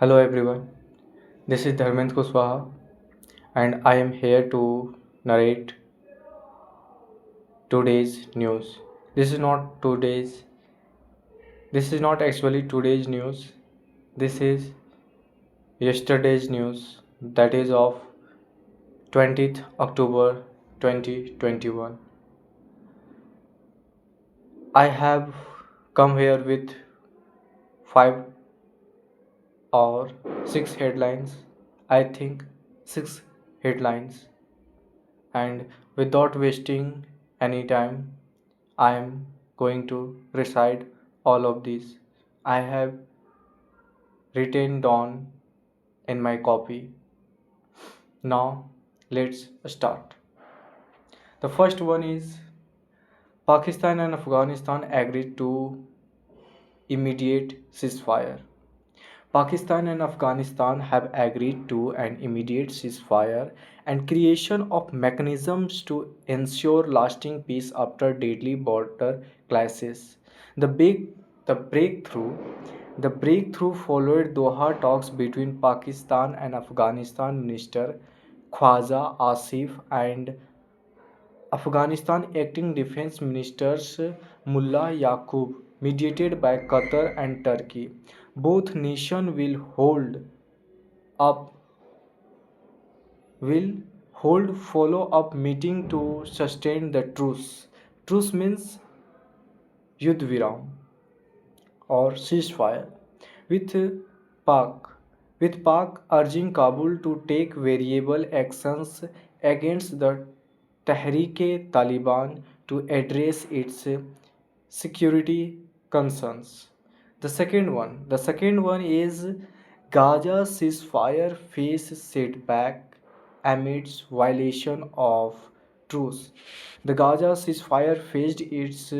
Hello everyone, this is Dharmendra Kushwaha and I am here to narrate today's news. This is not today's, this is not actually today's news. This is yesterday's news that is of 20th October 2021. I have come here with 5 or 6 headlines. I think 6 headlines, and without wasting any time, I am going to recite all of these. I have written down in my copy. Now, let's start. The first one is Pakistan and Afghanistan agreed to immediate ceasefire. Pakistan and Afghanistan have agreed to an immediate ceasefire and creation of mechanisms to ensure lasting peace after deadly border clashes. The big the breakthrough the breakthrough followed Doha talks between Pakistan and Afghanistan Minister Khwaja Asif and Afghanistan acting defense ministers Mullah Yaqub, mediated by Qatar and Turkey. Both nations up will hold follow-up meeting to sustain the truce. Truce means Yudh Viram or ceasefire with Pak with Pak urging Kabul to take variable actions against the Tehreek-e-Taliban to address its security concerns. The second one is Gaza ceasefire face setback amidst violation of truce. The Gaza ceasefire faced its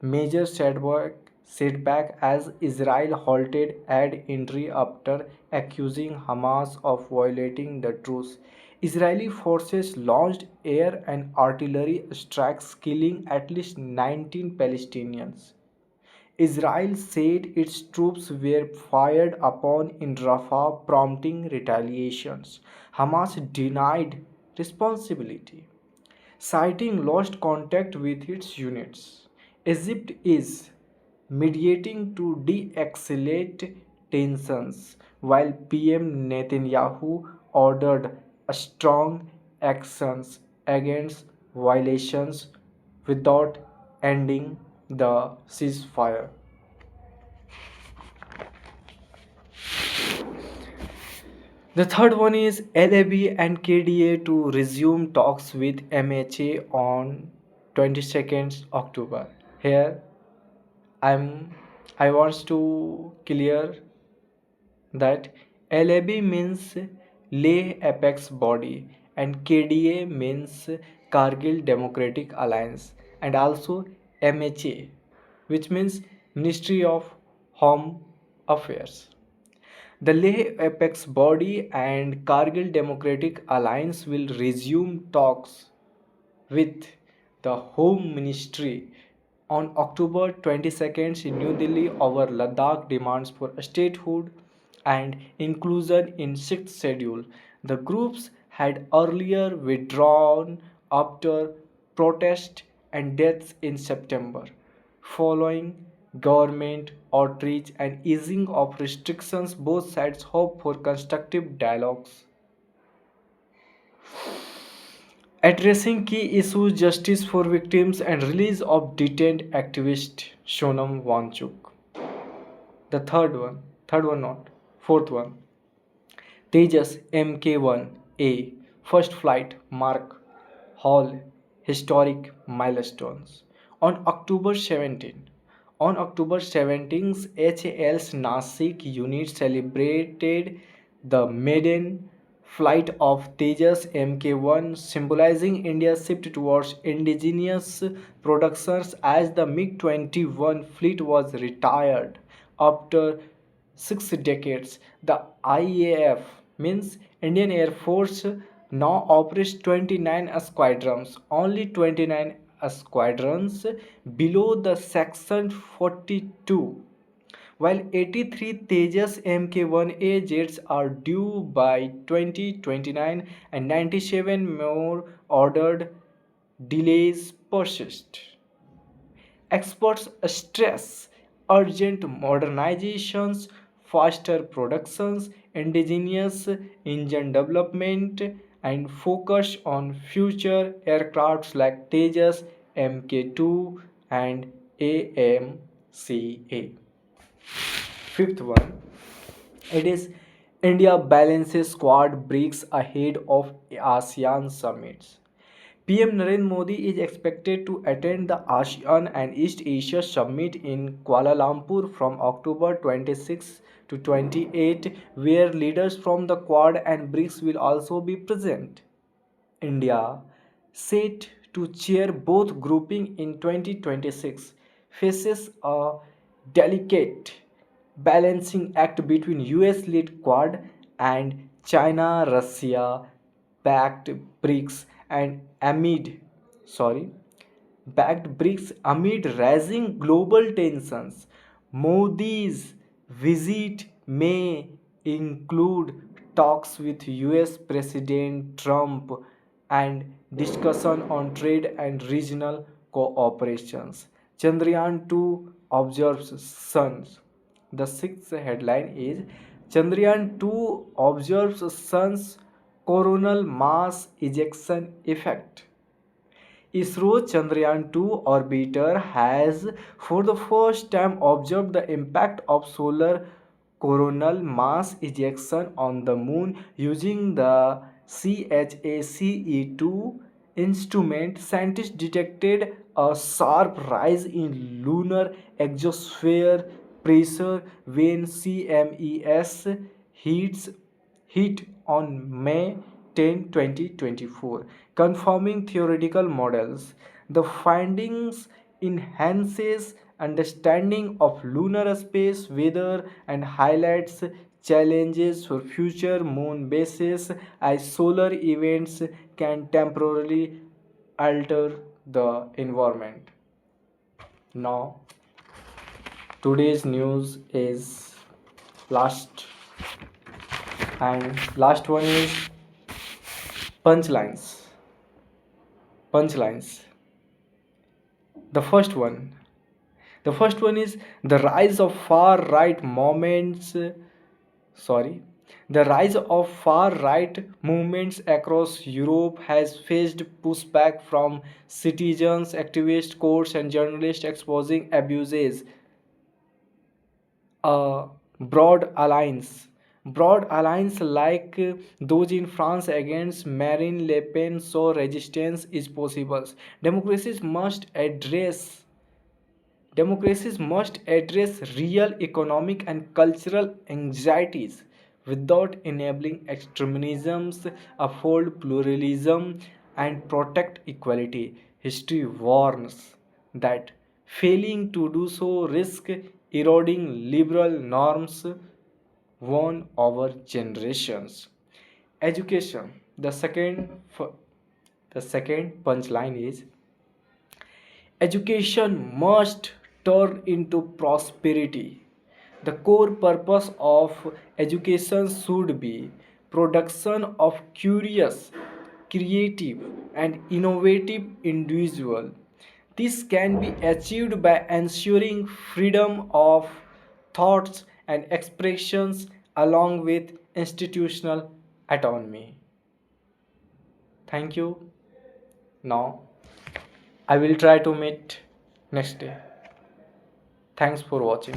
major setback as Israel halted aid entry after accusing Hamas of violating the truce. Israeli forces launched air and artillery strikes, killing at least 19 Palestinians. Israel said its troops were fired upon in Rafah, prompting retaliations. Hamas denied responsibility, citing lost contact with its units. Egypt is mediating to de escalate tensions, while PM Netanyahu ordered strong actions against violations without ending the ceasefire. The third one is LAB and KDA to resume talks with MHA on 22nd October. Here I'm I want to clear that LAB means Leh Apex Body and KDA means Kargil Democratic Alliance, and also MHA, which means Ministry of Home Affairs. The Leh Apex Body and Kargil Democratic Alliance will resume talks with the Home Ministry on October 22nd in New Delhi over Ladakh demands for statehood and inclusion in sixth schedule. The groups had earlier withdrawn after protests and deaths in September, following government outreach and easing of restrictions. Both sides hope for constructive dialogues addressing key issues, justice for victims and release of detained activist Sonam Wangchuk. The third one not, fourth one, Tejas Mk1A first flight mark Hall historic milestones. On October 17, on October 17th, HAL's Nasik unit celebrated the maiden flight of Tejas Mk1, symbolizing India's shift towards indigenous productions as the MiG-21 fleet was retired after 6 decades. The IAF means Indian Air Force now operates 29 squadrons, only 29 squadrons below the Section 42 while 83 Tejas Mk1A jets are due by 2029 and 97 more ordered, delays persist. Experts stress urgent modernizations, faster productions, indigenous engine development, and focus on future aircrafts like Tejas Mk2 and AMCA. Fifth one, it is India balances Quad BRICS ahead of ASEAN summits. PM Narendra Modi is expected to attend the ASEAN and East Asia Summit in Kuala Lumpur from October 26 to 28, where leaders from the Quad and BRICS will also be present. India, set to chair both grouping in 2026, faces a delicate balancing act between US led Quad and China Russia backed BRICS and sorry backed BRICS amid rising global tensions. Modi's visit may include talks with US President Trump and discussion on trade and regional cooperations. Chandrayaan 2 observes suns. The sixth headline is Chandrayaan 2 observes sun's coronal mass ejection effect. ISRO Chandrayaan 2 orbiter has for the first time observed the impact of solar coronal mass ejection on the moon using the CHACE2 instrument. Scientists detected a sharp rise in lunar exosphere pressure when CMES hits hit on May 10, 2024, confirming theoretical models. The findings enhances understanding of lunar space weather and highlights challenges for future moon bases as solar events can temporarily alter the environment. Now, today's news is last, and last one is punchlines. Punchlines. The first one. The first one is the rise of far right movements. Sorry. The rise of far right movements across Europe has faced pushback from citizens, activists, courts, and journalists exposing abuses. A broad alliance like those in France against Marine Le Pen so resistance is possible. Democracies must address Democracies must address real economic and cultural anxieties without enabling extremisms, uphold pluralism, and protect equality. History warns that failing to do so risks eroding liberal norms won over generations. Education. The second punchline is education must turn into prosperity. The core purpose of education should be production of curious, creative, and innovative individual. This can be achieved by ensuring freedom of thoughts and expressions along with institutional autonomy. Thank you. Now I will try to meet next day. Thanks for watching.